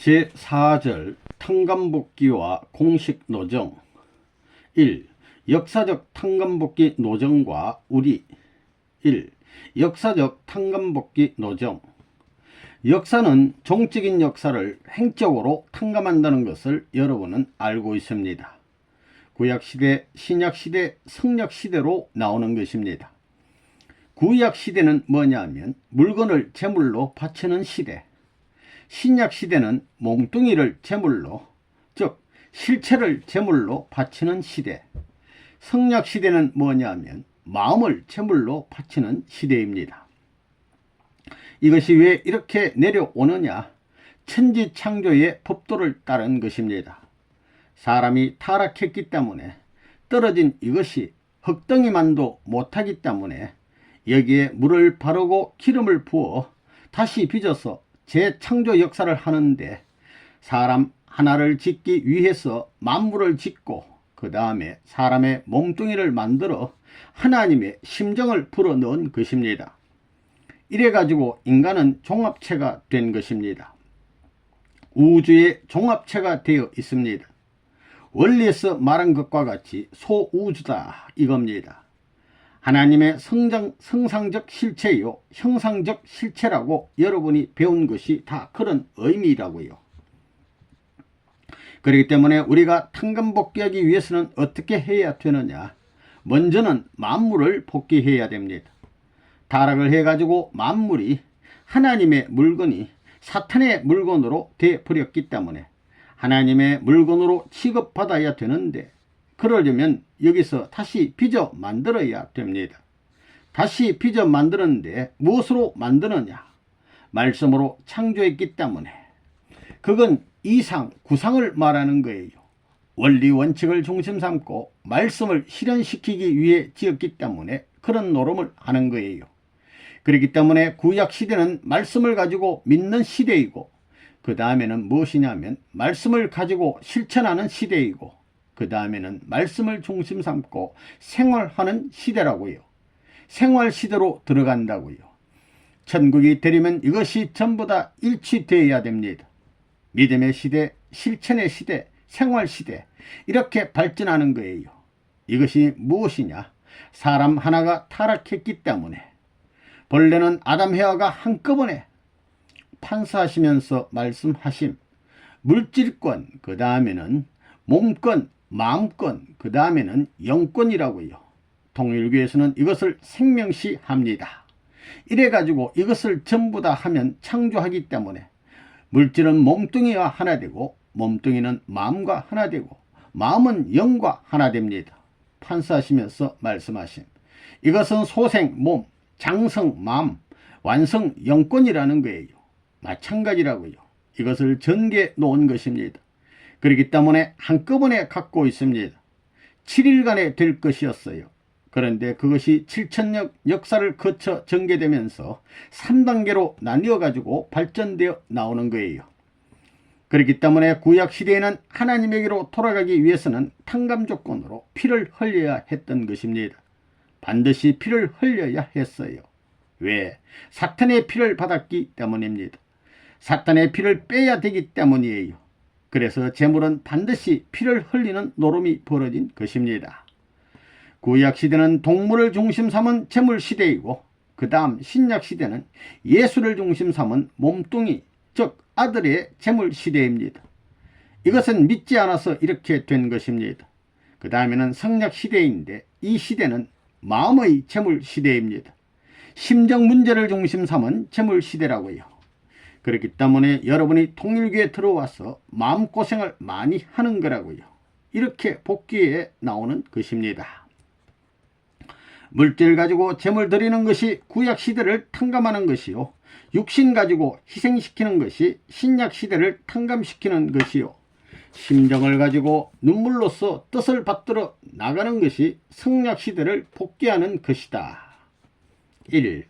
제4절 탕감복귀와 공식노정. 1. 역사적 탕감복귀 노정과 우리. 1. 역사적 탕감복귀 노정. 역사는 종적인 역사를 행적으로 탕감한다는 것을 여러분은 알고 있습니다. 구약시대, 신약시대, 성약시대로 나오는 것입니다. 구약시대는 뭐냐 하면 물건을 제물로 바치는 시대, 신약시대는 몸뚱이를 제물로, 즉 실체를 제물로 바치는 시대, 성약시대는 뭐냐 하면 마음을 제물로 바치는 시대입니다. 이것이 왜 이렇게 내려오느냐? 천지창조의 법도를 따른 것입니다. 사람이 타락했기 때문에 떨어진 이것이 흙덩이만도 못하기 때문에 여기에 물을 바르고 기름을 부어 다시 빚어서 재창조 역사를 하는데, 사람 하나를 짓기 위해서 만물을 짓고 그 다음에 사람의 몸뚱이를 만들어 하나님의 심정을 불어넣은 것입니다. 이래가지고 인간은 종합체가 된 것입니다. 우주의 종합체가 되어 있습니다. 원리에서 말한 것과 같이 소우주다 이겁니다. 하나님의 성상적 실체요, 형상적 실체라고 여러분이 배운 것이 다 그런 의미라고요. 그렇기 때문에 우리가 탕감복귀하기 위해서는 어떻게 해야 되느냐? 먼저는 만물을 복귀해야 됩니다. 타락을 해가지고 만물이 하나님의 물건이 사탄의 물건으로 되어버렸기 때문에 하나님의 물건으로 취급받아야 되는데, 그러려면 여기서 다시 빚어 만들어야 됩니다. 다시 빚어 만드는데 무엇으로 만드느냐? 말씀으로 창조했기 때문에 그건 이상, 구상을 말하는 거예요. 원리 원칙을 중심 삼고 말씀을 실현시키기 위해 지었기 때문에 그런 노름을 하는 거예요. 그렇기 때문에 구약시대는 말씀을 가지고 믿는 시대이고, 그 다음에는 무엇이냐면 말씀을 가지고 실천하는 시대이고, 그 다음에는 말씀을 중심 삼고 생활하는 시대라고요. 생활시대로 들어간다고요. 천국이 되려면 이것이 전부 다 일치되어야 됩니다. 믿음의 시대, 실천의 시대, 생활시대, 이렇게 발전하는 거예요. 이것이 무엇이냐? 사람 하나가 타락했기 때문에 본래는 아담 해와가 한꺼번에 판사하시면서 말씀하심, 물질권, 그 다음에는 몸권, 마음권, 그 다음에는 영권이라고요. 통일교에서는 이것을 생명시 합니다. 이래가지고 이것을 전부 다 하면 창조하기 때문에 물질은 몸뚱이와 하나 되고, 몸뚱이는 마음과 하나 되고, 마음은 영과 하나 됩니다. 판사하시면서 말씀하심, 이것은 소생 몸, 장성 마음, 완성 영권이라는 거예요. 마찬가지라고요. 이것을 전개 놓은 것입니다. 그렇기 때문에 한꺼번에 갖고 있습니다. 7일간에 될 것이었어요. 그런데 그것이 7천년 역사를 거쳐 전개되면서 3단계로 나뉘어 가지고 발전되어 나오는 거예요. 그렇기 때문에 구약시대에는 하나님에게로 돌아가기 위해서는 탕감 조건으로 피를 흘려야 했던 것입니다. 반드시 피를 흘려야 했어요. 왜? 사탄의 피를 받았기 때문입니다. 사탄의 피를 빼야 되기 때문이에요. 그래서 제물은 반드시 피를 흘리는 노름이 벌어진 것입니다. 구약시대는 동물을 중심 삼은 제물시대이고, 그 다음 신약시대는 예수를 중심 삼은 몸뚱이, 즉 아들의 제물시대입니다. 이것은 믿지 않아서 이렇게 된 것입니다. 그 다음에는 성약시대인데, 이 시대는 마음의 제물시대입니다. 심정 문제를 중심 삼은 제물시대라고요. 그렇기 때문에 여러분이 통일교에 들어와서 마음고생을 많이 하는 거라고요. 이렇게 복귀에 나오는 것입니다. 물질 가지고 제물 드리는 것이 구약시대를 탕감하는 것이요, 육신 가지고 희생시키는 것이 신약시대를 탕감시키는 것이요, 심정을 가지고 눈물로써 뜻을 받들어 나가는 것이 성약시대를 복귀하는 것이다. 1.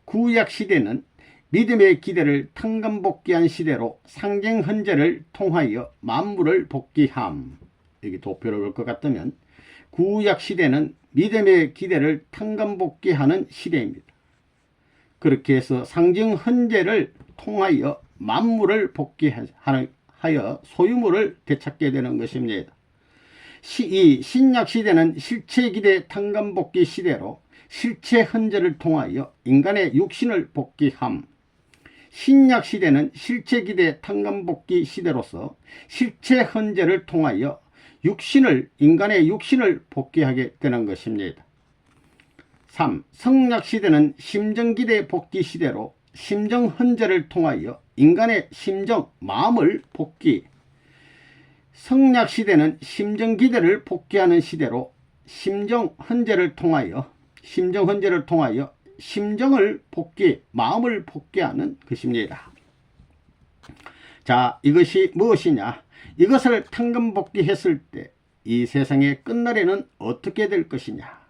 구약시대는 믿음의 기대를 탕감복귀한 시대로 상징헌재를 통하여 만물을 복귀함. 여기 도표를 볼 것 같으면 구약시대는 믿음의 기대를 탕감복귀하는 시대입니다. 그렇게 해서 상징헌재를 통하여 만물을 복귀하는 하여 소유물을 되찾게 되는 것입니다. 이 신약 시대는 실체기대 탕감복귀 시대로 실체 헌재를 통하여 인간의 육신을 복귀함. 신약 시대는 실체기대 탕감복귀 시대로서 실체 헌재를 통하여 인간의 육신을 복귀하게 되는 것입니다. 3. 성약 시대는 심정기대 복귀 시대로 심정 헌재를 통하여 인간의 심정, 마음을 복귀. 성약 시대는 심정기대를 복귀하는 시대로 심정 헌재를 통하여 심정을 복귀, 마음을 복귀하는 것입니다. 자, 이것이 무엇이냐? 이것을 탕감복귀했을 때 이 세상의 끝날에는 어떻게 될 것이냐?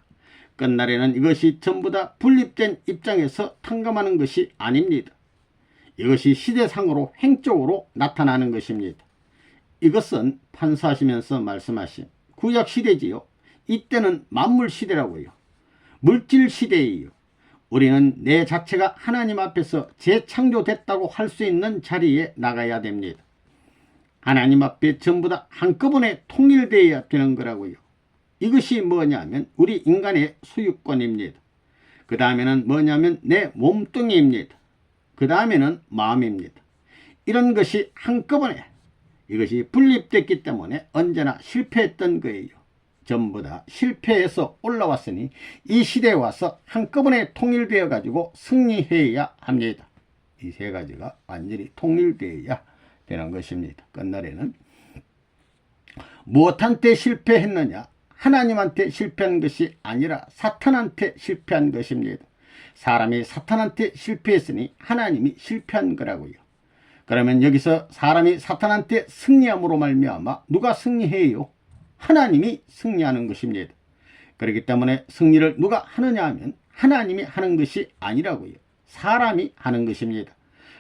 끝날에는 이것이 전부 다 분립된 입장에서 탕감하는 것이 아닙니다. 이것이 시대상으로 횡적으로 나타나는 것입니다. 이것은 판사하시면서 말씀하신 구약시대지요. 이때는 만물시대라고요. 물질시대이요. 우리는 내 자체가 하나님 앞에서 재창조됐다고 할 수 있는 자리에 나가야 됩니다. 하나님 앞에 전부 다 한꺼번에 통일되어야 되는 거라고요. 이것이 뭐냐면 우리 인간의 소유권입니다. 그 다음에는 뭐냐면 내 몸뚱이입니다. 그 다음에는 마음입니다. 이런 것이 한꺼번에 이것이 분립됐기 때문에 언제나 실패했던 거예요. 전부 다 실패해서 올라왔으니 이 시대에 와서 한꺼번에 통일되어 가지고 승리해야 합니다. 이 세 가지가 완전히 통일되어야 되는 것입니다. 끝날에는 무엇한테 실패했느냐? 하나님한테 실패한 것이 아니라 사탄한테 실패한 것입니다. 사람이 사탄한테 실패했으니 하나님이 실패한 거라고요. 그러면 여기서 사람이 사탄한테 승리함으로 말미암아 누가 승리해요? 하나님이 승리하는 것입니다. 그렇기 때문에 승리를 누가 하느냐 하면 하나님이 하는 것이 아니라고요. 사람이 하는 것입니다.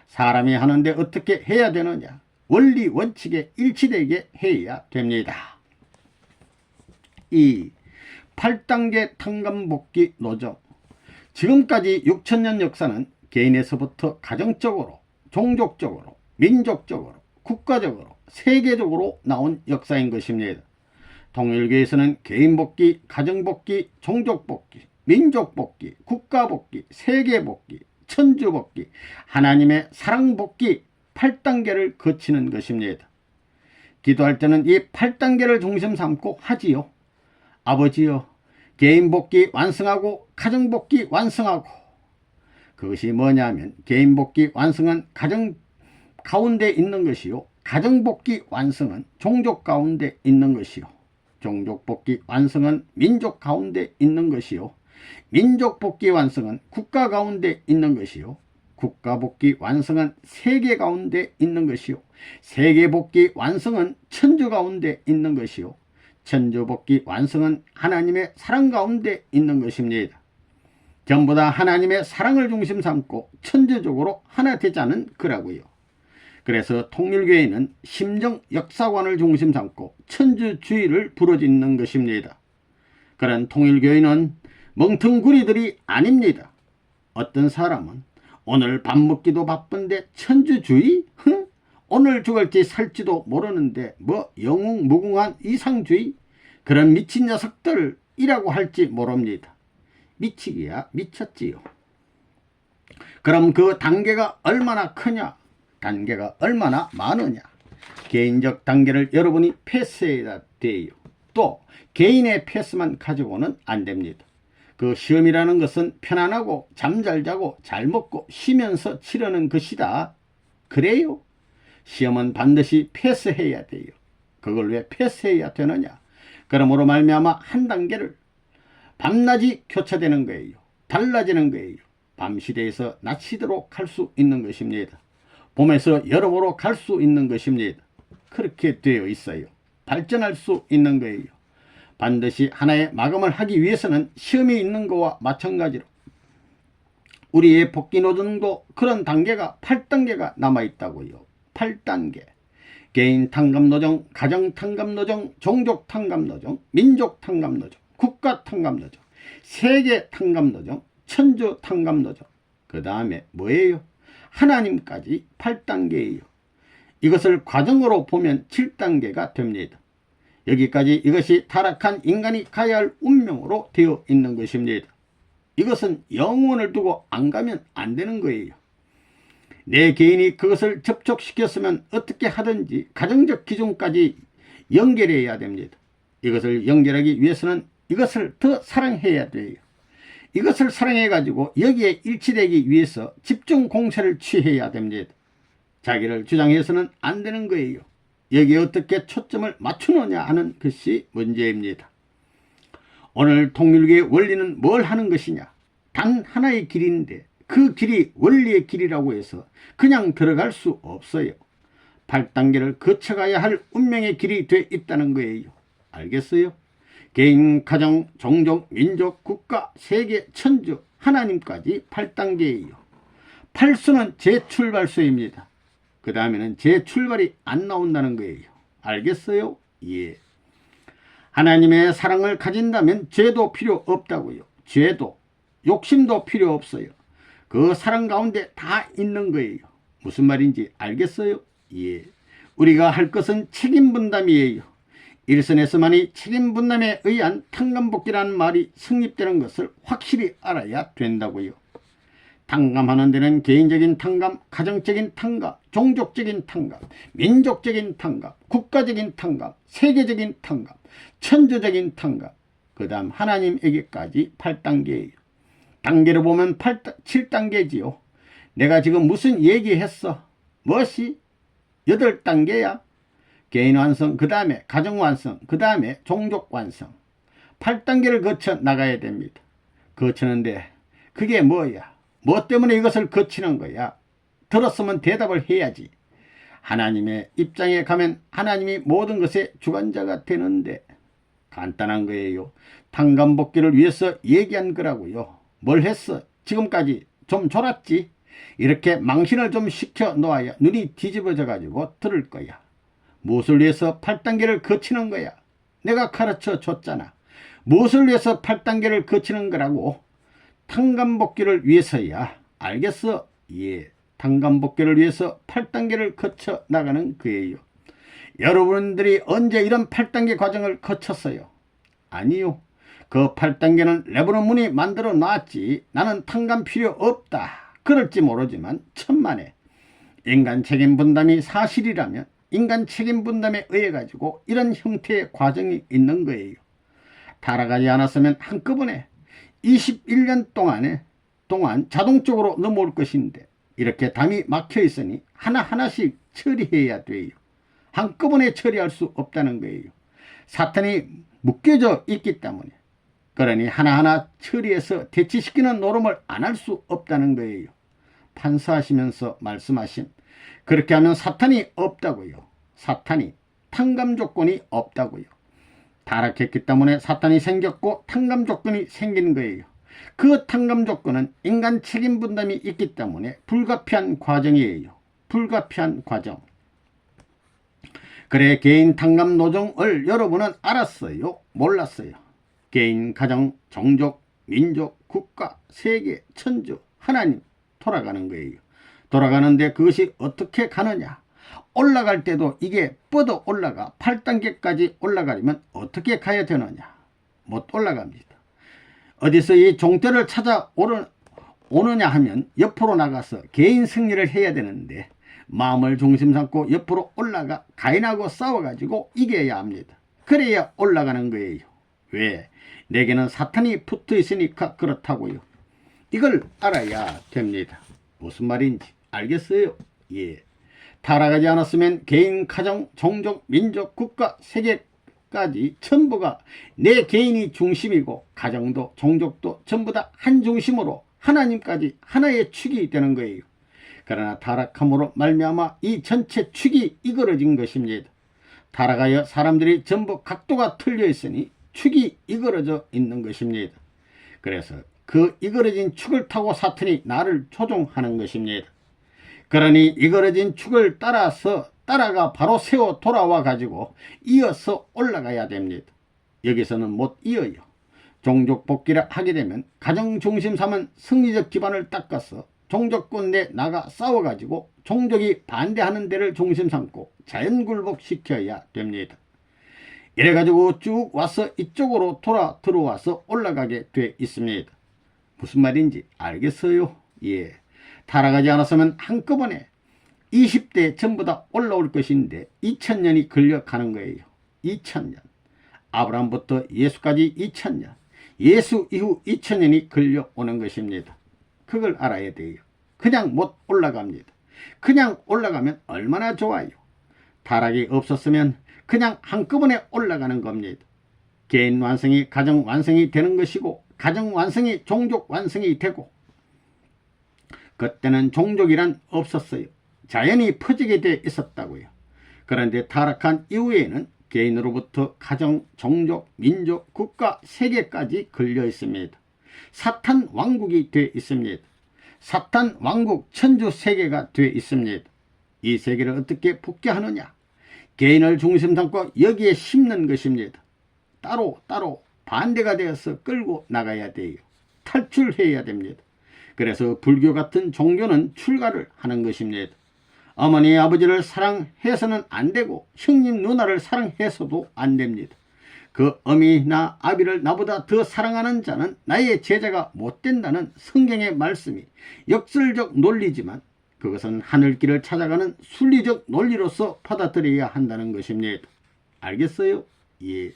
사람이 하는데 어떻게 해야 되느냐? 원리 원칙에 일치되게 해야 됩니다. 이 8단계 탕감복귀 노정. 지금까지 6천년 역사는 개인에서부터 가정적으로, 종족적으로, 민족적으로, 국가적으로, 세계적으로 나온 역사인 것입니다. 통일교에서는 개인복귀, 가정복귀, 종족복귀, 민족복귀, 국가복귀, 세계복귀, 천주복귀, 하나님의 사랑복귀 8단계를 거치는 것입니다. 기도할 때는 이 8단계를 중심 삼고 하지요. 아버지여, 개인복귀 완성하고 가정복귀 완성하고. 그것이 뭐냐면 개인복귀 완성은 가정 가운데 있는 것이요, 가정복귀 완성은 종족 가운데 있는 것이요, 종족복귀 완성은 민족 가운데 있는 것이요, 민족복귀 완성은 국가 가운데 있는 것이요, 국가복귀 완성은 세계 가운데 있는 것이요, 세계복귀 완성은 천주 가운데 있는 것이요, 천주복귀 완성은 하나님의 사랑 가운데 있는 것입니다. 전부 다 하나님의 사랑을 중심 삼고 천주적으로 하나 되자는 거라고요. 그래서 통일교회는 심정 역사관을 중심 삼고 천주주의를 부르짖는 것입니다. 그런 통일교회는 멍텅구리들이 아닙니다. 어떤 사람은 오늘 밥 먹기도 바쁜데 천주주의? 오늘 죽을지 살지도 모르는데 뭐 영웅무궁한 이상주의? 그런 미친 녀석들이라고 할지 모릅니다. 미치기야 미쳤지요. 그럼 그 단계가 얼마나 크냐? 단계가 얼마나 많으냐? 개인적 단계를 여러분이 패스해야 돼요. 또 개인의 패스만 가지고는 안 됩니다. 그 시험이라는 것은 편안하고 잠 잘 자고 잘 먹고 쉬면서 치르는 것이다. 그래요? 시험은 반드시 패스해야 돼요. 그걸 왜 패스해야 되느냐? 그러므로 말미암아 한 단계를 밤낮이 교차되는 거예요. 달라지는 거예요. 밤 시대에서 낮 시대로 갈 수 있는 것입니다. 봄에서 여름으로 갈 수 있는 것입니다. 그렇게 되어 있어요. 발전할 수 있는 거예요. 반드시 하나의 마감을 하기 위해서는 시험이 있는 것과 마찬가지로 우리의 복귀노정도 그런 단계가 8단계가 남아있다고요. 8단계. 개인 탕감노정, 가정 탕감노정, 종족 탕감노정, 민족 탕감노정, 국가 탕감노정, 세계 탕감노정, 천주 탕감노정. 그 다음에 뭐예요? 하나님까지 8단계예요. 이것을 과정으로 보면 7단계가 됩니다. 여기까지 이것이 타락한 인간이 가야 할 운명으로 되어 있는 것입니다. 이것은 영원을 두고 안 가면 안 되는 거예요. 내 개인이 그것을 접촉시켰으면 어떻게 하든지 가정적 기준까지 연결해야 됩니다. 이것을 연결하기 위해서는 이것을 더 사랑해야 돼요. 이것을 사랑해가지고 여기에 일치되기 위해서 집중 공세를 취해야 됩니다. 자기를 주장해서는 안 되는 거예요. 여기에 어떻게 초점을 맞추느냐 하는 것이 문제입니다. 오늘 통일교의 원리는 뭘 하는 것이냐? 단 하나의 길인데 그 길이 원리의 길이라고 해서 그냥 들어갈 수 없어요. 8단계를 거쳐가야 할 운명의 길이 돼 있다는 거예요. 알겠어요? 개인, 가정, 종족, 민족, 국가, 세계, 천주, 하나님까지 8단계예요. 8수는 재출발수입니다. 그 다음에는 재출발이 안 나온다는 거예요. 알겠어요? 예. 하나님의 사랑을 가진다면 죄도 필요 없다고요. 죄도, 욕심도 필요 없어요. 그 사랑 가운데 다 있는 거예요. 무슨 말인지 알겠어요? 예. 우리가 할 것은 책임 분담이에요. 일선에서만이 책임 분담에 의한 탕감복귀라는 말이 성립되는 것을 확실히 알아야 된다고요. 탕감하는 데는 개인적인 탕감, 가정적인 탕감, 종족적인 탕감, 민족적인 탕감, 국가적인 탕감, 세계적인 탕감, 천주적인 탕감, 그 다음 하나님에게까지 8단계예요. 단계로 보면 7단계지요. 내가 지금 무슨 얘기했어? 무엇이? 8단계야. 개인 완성, 그 다음에 가정 완성, 그 다음에 종족 완성. 8단계를 거쳐 나가야 됩니다. 거치는데 그게 뭐야? 뭐 때문에 이것을 거치는 거야? 들었으면 대답을 해야지. 하나님의 입장에 가면 하나님이 모든 것의 주관자가 되는데 간단한 거예요. 탕감복귀를 위해서 얘기한 거라고요. 뭘 했어? 지금까지 좀 졸았지? 이렇게 망신을 좀 시켜 놓아야 눈이 뒤집어져 가지고 들을 거야. 무엇을 위해서 8단계를 거치는 거야? 내가 가르쳐 줬잖아. 무엇을 위해서 8단계를 거치는 거라고? 탕감복귀를 위해서야. 알겠어? 예. 탕감복귀를 위해서 8단계를 거쳐 나가는 거예요. 여러분들이 언제 이런 8단계 과정을 거쳤어요? 아니요. 그 8단계는 레브론 문이 만들어 놨지. 나는 탕감 필요 없다. 그럴지 모르지만 천만에 인간 책임 분담이 사실이라면 인간 책임 분담에 의해 가지고 이런 형태의 과정이 있는 거예요. 타락하지 않았으면 한꺼번에 21년 동안 자동적으로 넘어올 것인데 이렇게 담이 막혀 있으니 하나하나씩 처리해야 돼요. 한꺼번에 처리할 수 없다는 거예요. 사탄이 묶여져 있기 때문에. 그러니 하나하나 처리해서 대치시키는 노름을 안 할 수 없다는 거예요. 판사하시면서 말씀하신 그렇게 하면 사탄이 없다고요. 사탄이 탕감 조건이 없다고요. 타락했기 때문에 사탄이 생겼고 탕감 조건이 생긴 거예요. 그 탕감 조건은 인간 책임 분담이 있기 때문에 불가피한 과정이에요. 불가피한 과정. 그래 개인 탕감 노정을 여러분은 알았어요? 몰랐어요? 개인, 가정, 종족, 민족, 국가, 세계, 천주, 하나님 돌아가는 거예요. 돌아가는데 그것이 어떻게 가느냐? 올라갈 때도 이게 뻗어 올라가 8단계까지 올라가려면 어떻게 가야 되느냐? 못 올라갑니다. 어디서 이 종대를 찾아 오느냐 하면 옆으로 나가서 개인 승리를 해야 되는데 마음을 중심 삼고 옆으로 올라가 가인하고 싸워가지고 이겨야 합니다. 그래야 올라가는 거예요. 왜? 내게는 사탄이 붙어 있으니까 그렇다고요. 이걸 알아야 됩니다. 무슨 말인지 알겠어요? 예. 타락하지 않았으면 개인, 가정, 종족, 민족, 국가, 세계까지 전부가 내 개인이 중심이고 가정도 종족도 전부 다 한 중심으로 하나님까지 하나의 축이 되는 거예요. 그러나 타락함으로 말미암아 이 전체 축이 이그러진 것입니다. 타락하여 사람들이 전부 각도가 틀려 있으니 축이 이그러져 있는 것입니다. 그래서 그 이그러진 축을 타고 사탄이 나를 조종하는 것입니다. 그러니 이그러진 축을 따라가 바로 세워 돌아와 가지고 이어서 올라가야 됩니다. 여기서는 못 이어요. 종족 복귀를 하게 되면 가정 중심 삼은 승리적 기반을 닦아서 종족권 내 나가 싸워가지고 종족이 반대하는 데를 중심 삼고 자연굴복시켜야 됩니다. 이래가지고 쭉 와서 이쪽으로 들어와서 올라가게 돼 있습니다. 무슨 말인지 알겠어요? 예. 타락하지 않았으면 한꺼번에 20대 전부 다 올라올 것인데 2000년이 걸려가는 거예요. 2000년. 아브라함부터 예수까지 2000년. 예수 이후 2000년이 걸려오는 것입니다. 그걸 알아야 돼요. 그냥 못 올라갑니다. 그냥 올라가면 얼마나 좋아요. 타락이 없었으면 그냥 한꺼번에 올라가는 겁니다. 개인 완성이 가정 완성이 되는 것이고 가정 완성이 종족 완성이 되고 그때는 종족이란 없었어요. 자연이 퍼지게 돼 있었다고요. 그런데 타락한 이후에는 개인으로부터 가정, 종족, 민족, 국가, 세계까지 걸려 있습니다. 사탄 왕국이 돼 있습니다. 사탄 왕국 천주 세계가 돼 있습니다. 이 세계를 어떻게 복귀하느냐? 개인을 중심 삼고 여기에 심는 것입니다. 따로 반대가 되어서 끌고 나가야 돼요. 탈출해야 됩니다. 그래서 불교 같은 종교는 출가를 하는 것입니다. 어머니 아버지를 사랑해서는 안 되고 형님 누나를 사랑해서도 안 됩니다. 그 어미나 아비를 나보다 더 사랑하는 자는 나의 제자가 못 된다는 성경의 말씀이 역설적 논리지만 그것은 하늘길을 찾아가는 순리적 논리로서 받아들여야 한다는 것입니다. 알겠어요? 예.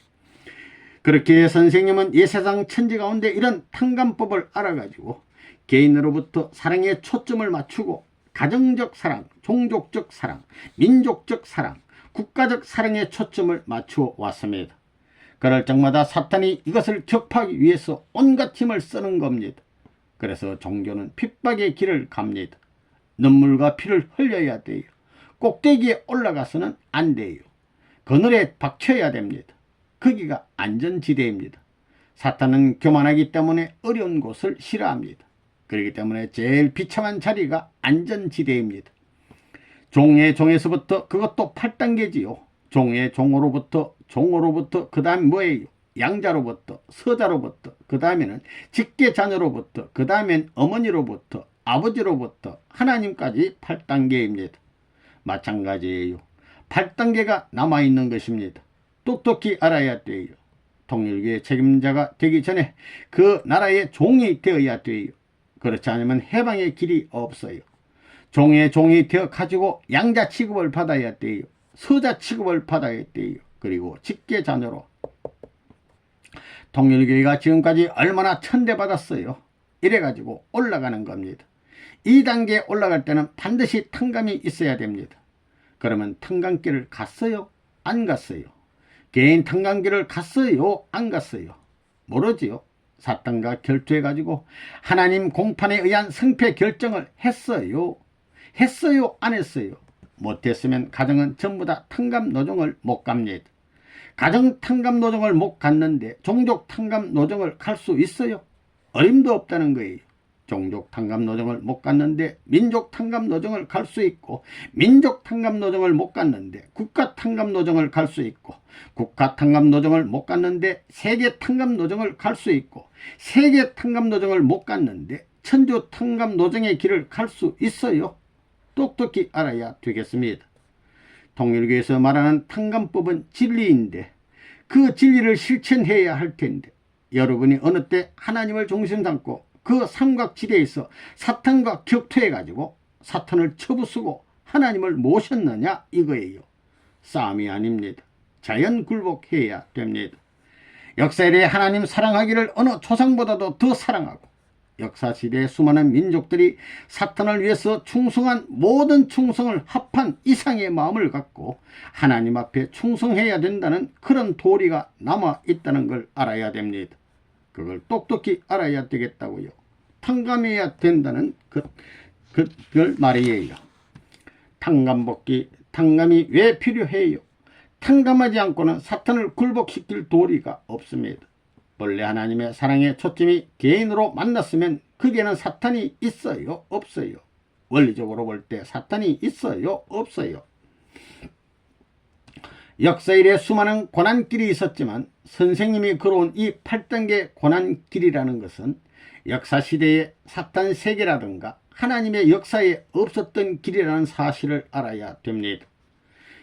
그렇게 선생님은 이 세상 천지 가운데 이런 탕감법을 알아가지고 개인으로부터 사랑에 초점을 맞추고 가정적 사랑, 종족적 사랑, 민족적 사랑, 국가적 사랑에 초점을 맞추어 왔습니다. 그럴 적마다 사탄이 이것을 격파하기 위해서 온갖 힘을 쓰는 겁니다. 그래서 종교는 핍박의 길을 갑니다. 눈물과 피를 흘려야 돼요. 꼭대기에 올라가서는 안 돼요. 그늘에 박혀야 됩니다. 거기가 안전지대입니다. 사탄은 교만하기 때문에 어려운 곳을 싫어합니다. 그렇기 때문에 제일 비참한 자리가 안전지대입니다. 종의 종에서부터 그것도 8단계지요. 종의 종으로부터 그 다음 뭐예요? 양자로부터 서자로부터 그 다음에는 직계자녀로부터 그 다음엔 어머니로부터 아버지로부터 하나님까지 8단계입니다. 마찬가지예요. 8단계가 남아있는 것입니다. 똑똑히 알아야 돼요. 통일교의 책임자가 되기 전에 그 나라의 종이 되어야 돼요. 그렇지 않으면 해방의 길이 없어요. 종의 종이 되어 가지고 양자 취급을 받아야 돼요. 서자 취급을 받아야 돼요. 그리고 직계자녀로. 통일교회가 지금까지 얼마나 천대받았어요. 이래가지고 올라가는 겁니다. 2단계에 올라갈 때는 반드시 탕감이 있어야 됩니다. 그러면 탕감길을 갔어요? 안 갔어요? 개인 탕감길을 갔어요? 안 갔어요? 모르지요. 사탄과 결투해가지고 하나님 공판에 의한 승패 결정을 했어요? 했어요? 안 했어요? 못했으면 가정은 전부 다 탕감 노정을 못 갑니다. 가정 탕감 노정을 못 갔는데 종족 탕감 노정을 갈 수 있어요? 어림도 없다는 거예요. 종족 탕감 노정을 못 갔는데 민족 탕감 노정을 갈 수 있고, 민족 탕감 노정을 못 갔는데 국가 탕감 노정을 갈 수 있고, 국가 탕감 노정을 못 갔는데 세계 탕감 노정을 갈 수 있고, 세계 탕감 노정을 못 갔는데 천주 탕감 노정의 길을 갈 수 있어요. 똑똑히 알아야 되겠습니다. 통일교에서 말하는 탕감법은 진리인데 그 진리를 실천해야 할 텐데, 여러분이 어느 때 하나님을 중심 삼고 그 삼각지대에서 사탄과 격투해가지고 사탄을 쳐부수고 하나님을 모셨느냐 이거예요. 싸움이 아닙니다. 자연 굴복해야 됩니다. 역사에 하나님 사랑하기를 어느 조상보다도 더 사랑하고, 역사시대의 수많은 민족들이 사탄을 위해서 충성한 모든 충성을 합한 이상의 마음을 갖고 하나님 앞에 충성해야 된다는 그런 도리가 남아있다는 걸 알아야 됩니다. 그걸 똑똑히 알아야 되겠다고요. 탕감해야 된다는 그걸 말이에요. 탕감이 왜 필요해요? 탕감하지 않고는 사탄을 굴복시킬 도리가 없습니다. 본래 하나님의 사랑의 초점이 개인으로 만났으면 거기에는 사탄이 있어요? 없어요? 원리적으로 볼 때 사탄이 있어요? 없어요? 역사 이래 수많은 고난길이 있었지만 선생님이 걸어온 이 8단계 고난길이라는 것은 역사시대의 사탄 세계라든가 하나님의 역사에 없었던 길이라는 사실을 알아야 됩니다.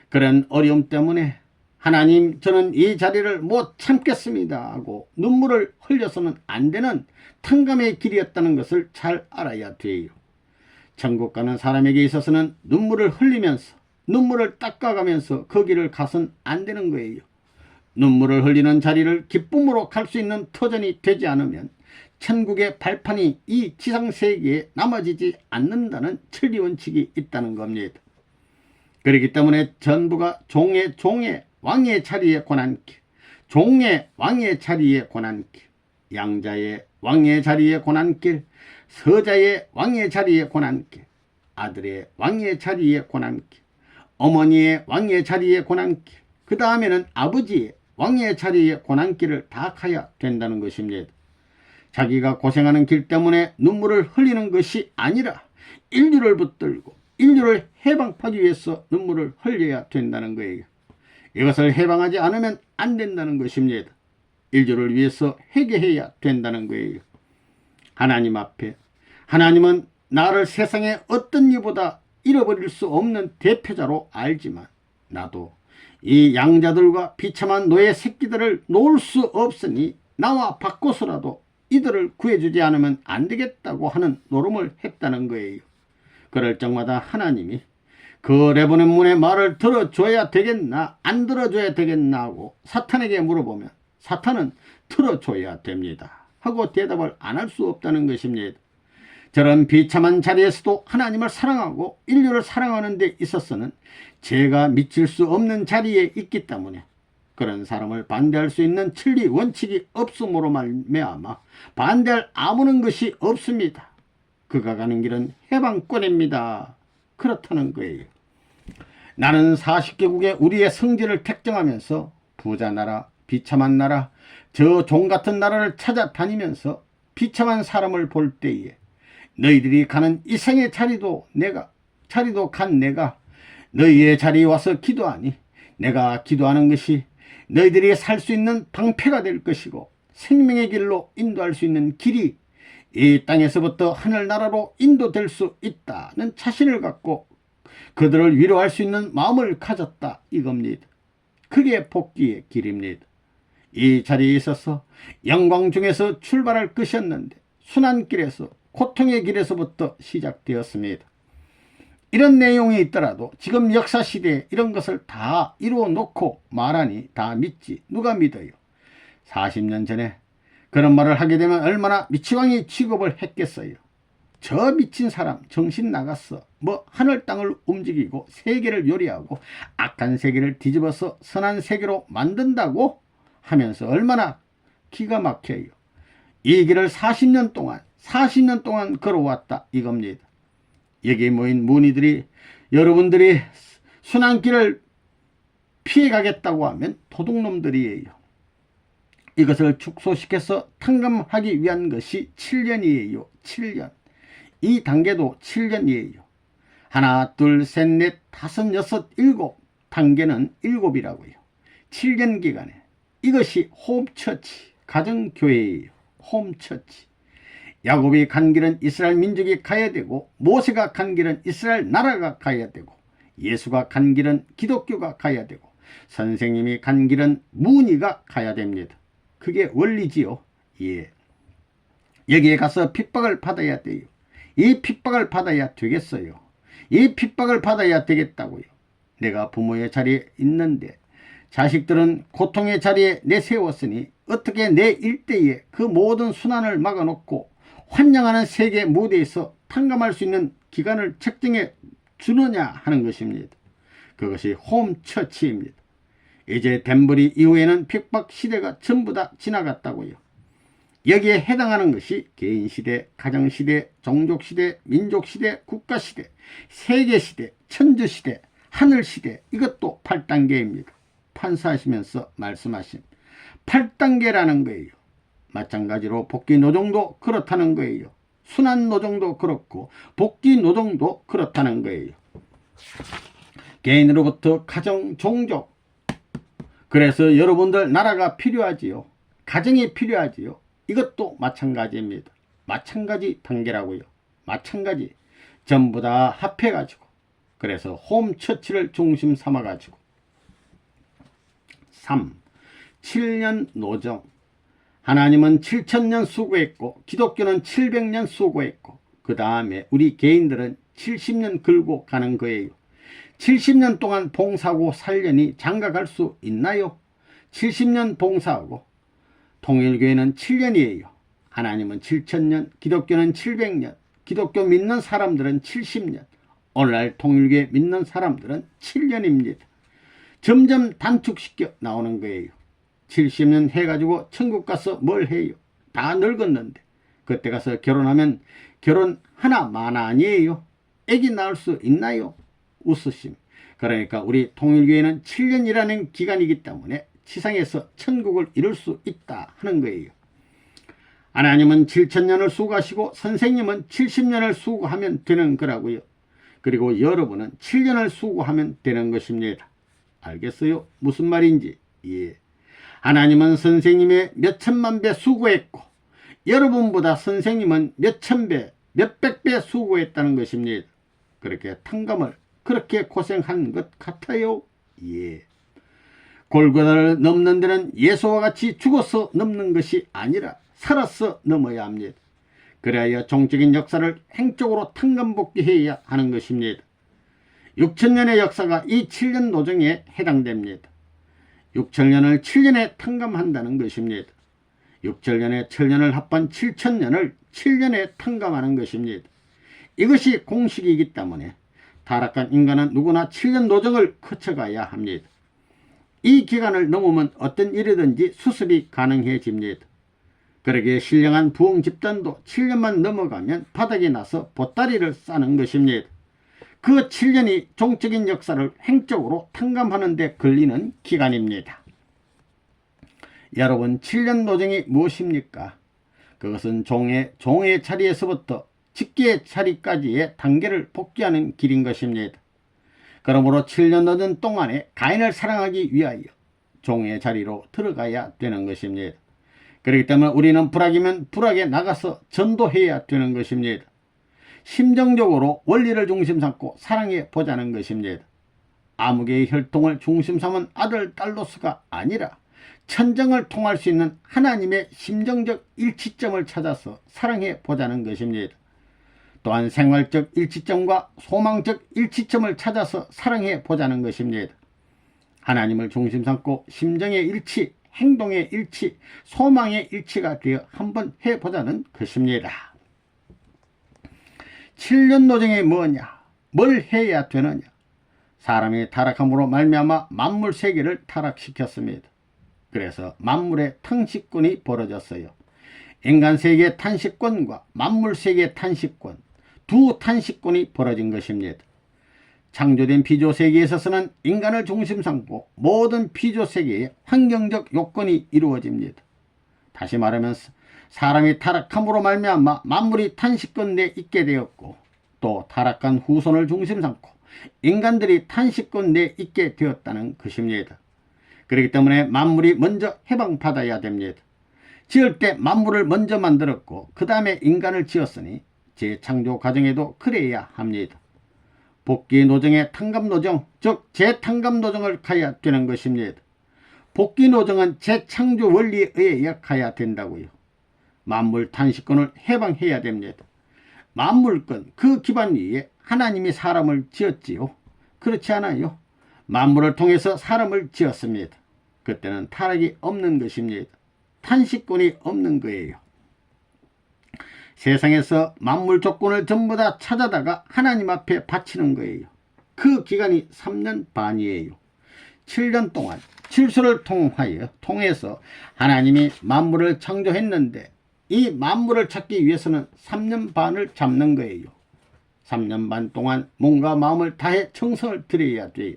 그런 어려움 때문에 하나님, 저는 이 자리를 못 참겠습니다 하고 눈물을 흘려서는 안 되는 탕감의 길이었다는 것을 잘 알아야 돼요. 천국 가는 사람에게 있어서는 눈물을 흘리면서 눈물을 닦아가면서 그 길을 가선 안 되는 거예요. 눈물을 흘리는 자리를 기쁨으로 갈 수 있는 터전이 되지 않으면 천국의 발판이 이 지상세계에 남아지지 않는다는 천리원칙이 있다는 겁니다. 그렇기 때문에 전부가 종의 왕의 자리에 권한 길, 종의 왕의 자리에 권한 길, 양자의 왕의 자리에 권한 길, 서자의 왕의 자리에 권한 길, 아들의 왕의 자리에 권한 길, 어머니의 왕의 자리에 권한 길, 그 다음에는 아버지의 왕의 자리에 권한 길을 다 가야 된다는 것입니다. 자기가 고생하는 길 때문에 눈물을 흘리는 것이 아니라 인류를 붙들고 인류를 해방하기 위해서 눈물을 흘려야 된다는 거예요. 이것을 해방하지 않으면 안 된다는 것입니다. 인류를 위해서 회개해야 된다는 거예요. 하나님 앞에, 하나님은 나를 세상의 어떤 이보다 잃어버릴 수 없는 대표자로 알지만 나도 이 양자들과 비참한 노예 새끼들을 놓을 수 없으니 나와 바꿔서라도 이들을 구해주지 않으면 안 되겠다고 하는 노름을 했다는 거예요. 그럴 적마다 하나님이 그 레보넨문의 말을 들어줘야 되겠나 안 들어줘야 되겠나 하고 사탄에게 물어보면 사탄은 들어줘야 됩니다 하고 대답을 안 할 수 없다는 것입니다. 저런 비참한 자리에서도 하나님을 사랑하고 인류를 사랑하는 데 있어서는 죄가 미칠 수 없는 자리에 있기 때문에 그런 사람을 반대할 수 있는 천리 원칙이 없음으로 말미암아 반대할 아무런 것이 없습니다. 그가 가는 길은 해방권입니다. 그렇다는 거예요. 나는 40개국의 우리의 성질을 택정하면서 부자 나라, 비참한 나라, 저 종 같은 나라를 찾아다니면서 비참한 사람을 볼 때에 너희들이 가는 이생의 자리도 간 내가 너희의 자리에 와서 기도하니 내가 기도하는 것이 너희들이 살 수 있는 방패가 될 것이고 생명의 길로 인도할 수 있는 길이 이 땅에서부터 하늘나라로 인도될 수 있다는 자신을 갖고 그들을 위로할 수 있는 마음을 가졌다 이겁니다. 그게 복귀의 길입니다. 이 자리에 있어서 영광 중에서 출발할 것이었는데 순환길에서 고통의 길에서부터 시작되었습니다. 이런 내용이 있더라도 지금 역사시대에 이런 것을 다 이루어 놓고 말하니 다 믿지 누가 믿어요. 40년 전에 그런 말을 하게 되면 얼마나 미치광이 취급을 했겠어요. 저 미친 사람 정신 나갔어. 뭐 하늘 땅을 움직이고 세계를 요리하고 악한 세계를 뒤집어서 선한 세계로 만든다고 하면서 얼마나 기가 막혀요. 이 길을 40년 동안 걸어왔다 이겁니다. 여기 모인 문의들이 여러분들이 순환길을 피해가겠다고 하면 도둑놈들이에요. 이것을 축소시켜서 탕감하기 위한 것이 7년이에요. 7년. 이 단계도 7년이에요. 하나, 둘, 셋, 넷, 다섯, 여섯, 일곱. 단계는 7이라고요. 7년 기간에. 이것이 홈처치, 가정교회예요. 홈처치. 야곱이 간 길은 이스라엘 민족이 가야 되고 모세가 간 길은 이스라엘 나라가 가야 되고 예수가 간 길은 기독교가 가야 되고 선생님이 간 길은 문의가 가야 됩니다. 그게 원리지요. 예. 여기에 가서 핍박을 받아야 돼요. 이 핍박을 받아야 되겠어요. 이 핍박을 받아야 되겠다고요. 내가 부모의 자리에 있는데 자식들은 고통의 자리에 내세웠으니 어떻게 내 일대에 그 모든 순환을 막아놓고 환영하는 세계 무대에서 탕감할 수 있는 기간을 책정해 주느냐 하는 것입니다. 그것이 홈처치입니다. 이제 덴버리 이후에는 핍박 시대가 전부 다 지나갔다고요. 여기에 해당하는 것이 개인시대, 가정시대, 종족시대, 민족시대, 국가시대, 세계시대, 천주시대, 하늘시대 이것도 8단계입니다. 판사하시면서 말씀하신 8단계라는 거예요. 마찬가지로 복귀 노동도 그렇다는 거예요. 순환 노동도 그렇고 복귀 노동도 그렇다는 거예요. 개인으로부터 가정, 종족. 그래서 여러분들 나라가 필요하지요. 가정이 필요하지요. 이것도 마찬가지입니다. 마찬가지 단계라고요. 마찬가지. 전부 다 합해가지고, 그래서 홈처치를 중심 삼아가지고 3. 7년 노정. 하나님은 7,000년 수고했고 기독교는 700년 수고했고 그 다음에 우리 개인들은 70년 걸고 가는 거예요. 70년 동안 봉사하고 살려니 장가갈 수 있나요? 70년 봉사하고 통일교회는 7년이에요. 하나님은 7,000년, 기독교는 700년, 기독교 믿는 사람들은 70년, 오늘날 통일교회 믿는 사람들은 7년입니다. 점점 단축시켜 나오는 거예요. 70년 해가지고 천국 가서 뭘 해요? 다 늙었는데 그때 가서 결혼하면 결혼 하나만 아니에요. 애기 낳을 수 있나요? 웃으심. 그러니까 우리 통일교회는 7년이라는 기간이기 때문에 지상에서 천국을 이룰 수 있다 하는 거예요. 하나님은 7,000년을 수고하시고 선생님은 70년을 수고하면 되는 거라고요. 그리고 여러분은 7년을 수고하면 되는 것입니다. 알겠어요? 무슨 말인지? 예. 하나님은 선생님의 몇천만 배 수고했고 여러분보다 선생님은 몇천 배, 몇백 배 수고했다는 것입니다. 그렇게 탕감을 그렇게 고생한 것 같아요. 예. 골고다를 넘는 데는 예수와 같이 죽어서 넘는 것이 아니라 살아서 넘어야 합니다. 그래야 종적인 역사를 행적으로 탕감복귀해야 하는 것입니다. 6,000년의 역사가 이 7년 노정에 해당됩니다. 6,000년을 7년에 탕감한다는 것입니다. 6,000년에 1,000년을 합한 7,000년을 7년에 탕감하는 것입니다. 이것이 공식이기 때문에 타락한 인간은 누구나 7년 노정을 거쳐가야 합니다. 이 기간을 넘으면 어떤 일이든지 수습이 가능해집니다. 그러기에 신령한 부흥 집단도 7년만 넘어가면 바닥이 나서 보따리를 싸는 것입니다. 그 7년이 종적인 역사를 횡적으로 탕감하는 데 걸리는 기간입니다. 여러분, 7년 노정이 무엇입니까? 그것은 종의 자리에서부터 직계의 자리까지의 단계를 복귀하는 길인 것입니다. 그러므로 7년 노정 동안에 가인을 사랑하기 위하여 종의 자리로 들어가야 되는 것입니다. 그렇기 때문에 우리는 불악이면 불악에 나가서 전도해야 되는 것입니다. 심정적으로 원리를 중심 삼고 사랑해 보자는 것입니다. 아무개의 혈통을 중심 삼은 아들, 딸로서가 아니라 천정을 통할 수 있는 하나님의 심정적 일치점을 찾아서 사랑해 보자는 것입니다. 또한 생활적 일치점과 소망적 일치점을 찾아서 사랑해 보자는 것입니다. 하나님을 중심 삼고 심정의 일치, 행동의 일치, 소망의 일치가 되어 한번 해보자는 것입니다. 7년 노정이 뭐냐? 뭘 해야 되느냐? 사람이 타락함으로 말미암아 만물 세계를 타락시켰습니다. 그래서 만물의 탄식권이 벌어졌어요. 인간 세계의 탄식권과 만물 세계의 탄식권, 두 탄식권이 벌어진 것입니다. 창조된 피조세계에 있어서는 인간을 중심 삼고 모든 피조세계의 환경적 요건이 이루어집니다. 다시 말하면 사람이 타락함으로 말미암아 만물이 탄식권 내에 있게 되었고 또 타락한 후손을 중심 삼고 인간들이 탄식권 내에 있게 되었다는 것입니다. 그렇기 때문에 만물이 먼저 해방받아야 됩니다. 지을 때 만물을 먼저 만들었고 그 다음에 인간을 지었으니 재창조 과정에도 그래야 합니다. 복귀 노정의 탕감 노정, 즉 재탕감 노정을 가야 되는 것입니다. 복귀 노정은 재창조 원리에 의해 가야 된다고요. 만물 탄식권을 해방해야 됩니다. 만물권, 그 기반 위에 하나님이 사람을 지었지요. 그렇지 않아요? 만물을 통해서 사람을 지었습니다. 그때는 타락이 없는 것입니다. 탄식권이 없는 거예요. 세상에서 만물 조건을 전부 다 찾아다가 하나님 앞에 바치는 거예요. 그 기간이 3년 반이에요. 7년 동안 칠수를 통해서 하나님이 만물을 창조했는데 이 만물을 찾기 위해서는 3년 반을 잡는 거예요. 3년 반 동안 몸과 마음을 다해 정성을 들여야 돼요.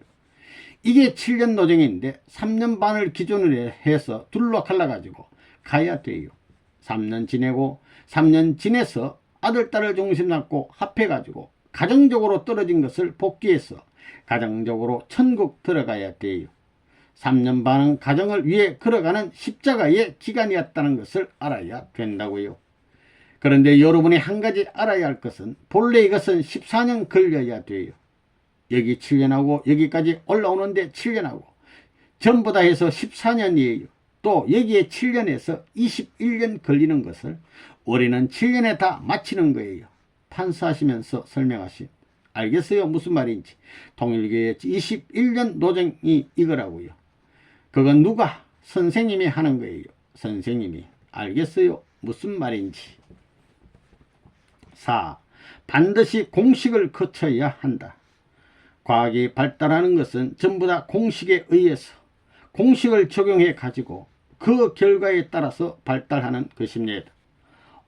이게 7년 노정인데 3년 반을 기준으로 해서 둘러 갈라가지고 가야 돼요. 3년 지내고 3년 지내서 아들, 딸을 중심 잡고 합해가지고 가정적으로 떨어진 것을 복귀해서 가정적으로 천국 들어가야 돼요. 3년 반은 가정을 위해 걸어가는 십자가의 기간이었다는 것을 알아야 된다고요. 그런데 여러분이 한 가지 알아야 할 것은 본래 이것은 14년 걸려야 돼요. 여기 7년하고 여기까지 올라오는데 7년하고 전부 다 해서 14년이에요. 또 여기에 7년에서 21년 걸리는 것을 우리는 7년에 다 마치는 거예요. 판사하시면서 설명하신. 알겠어요? 무슨 말인지. 통일교의 21년 노정이 이거라고요. 그건 누가? 선생님이 하는 거예요. 선생님이. 알겠어요? 무슨 말인지. 4. 반드시 공식을 거쳐야 한다. 과학이 발달하는 것은 전부 다 공식에 의해서 공식을 적용해 가지고 그 결과에 따라서 발달하는 것입니다.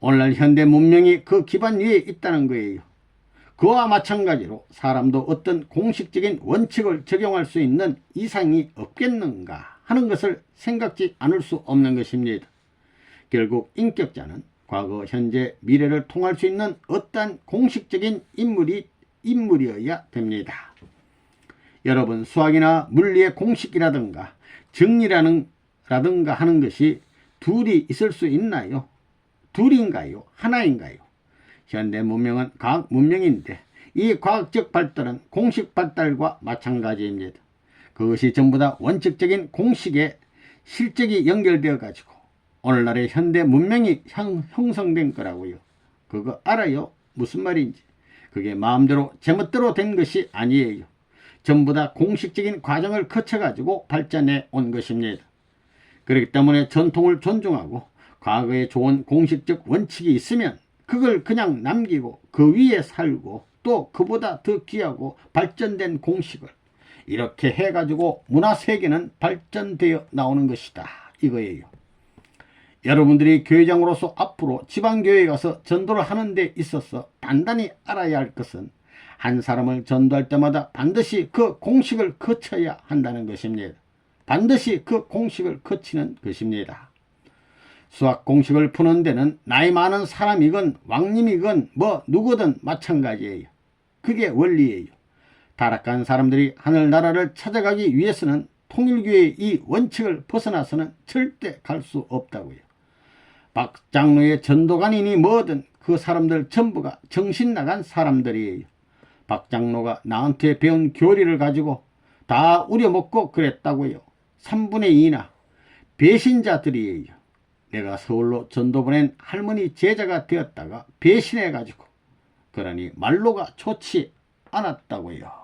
오늘날 현대 문명이 그 기반 위에 있다는 거예요. 그와 마찬가지로 사람도 어떤 공식적인 원칙을 적용할 수 있는 이상이 없겠는가 하는 것을 생각지 않을 수 없는 것입니다. 결국 인격자는 과거, 현재, 미래를 통할 수 있는 어떠한 공식적인 인물이어야 됩니다. 여러분, 수학이나 물리의 공식이라든가 정리라든가 하는 것이 둘이 있을 수 있나요? 둘인가요? 하나인가요? 현대 문명은 과학 문명인데 이 과학적 발달은 공식 발달과 마찬가지입니다. 그것이 전부 다 원칙적인 공식에 실적이 연결되어 가지고 오늘날의 현대 문명이 형성된 거라고요. 그거 알아요? 무슨 말인지. 그게 마음대로 제멋대로 된 것이 아니에요. 전부 다 공식적인 과정을 거쳐가지고 발전해 온 것입니다. 그렇기 때문에 전통을 존중하고 과거에 좋은 공식적 원칙이 있으면 그걸 그냥 남기고 그 위에 살고 또 그보다 더 귀하고 발전된 공식을 이렇게 해가지고 문화세계는 발전되어 나오는 것이다. 이거예요. 여러분들이 교회장으로서 앞으로 지방교회에 가서 전도를 하는 데 있어서 단단히 알아야 할 것은 한 사람을 전도할 때마다 반드시 그 공식을 거쳐야 한다는 것입니다. 반드시 그 공식을 거치는 것입니다. 수학 공식을 푸는 데는 나이 많은 사람이건 왕님이건 뭐 누구든 마찬가지예요. 그게 원리예요. 타락한 사람들이 하늘나라를 찾아가기 위해서는 통일교회의 이 원칙을 벗어나서는 절대 갈 수 없다고요. 박 장로의 전도관이니 뭐든 그 사람들 전부가 정신 나간 사람들이에요. 박 장로가 나한테 배운 교리를 가지고 다 우려먹고 그랬다고요. 3분의 2나 배신자들이에요. 내가 서울로 전도 보낸 할머니 제자가 되었다가 배신해가지고 그러니 말로가 좋지 않았다고요.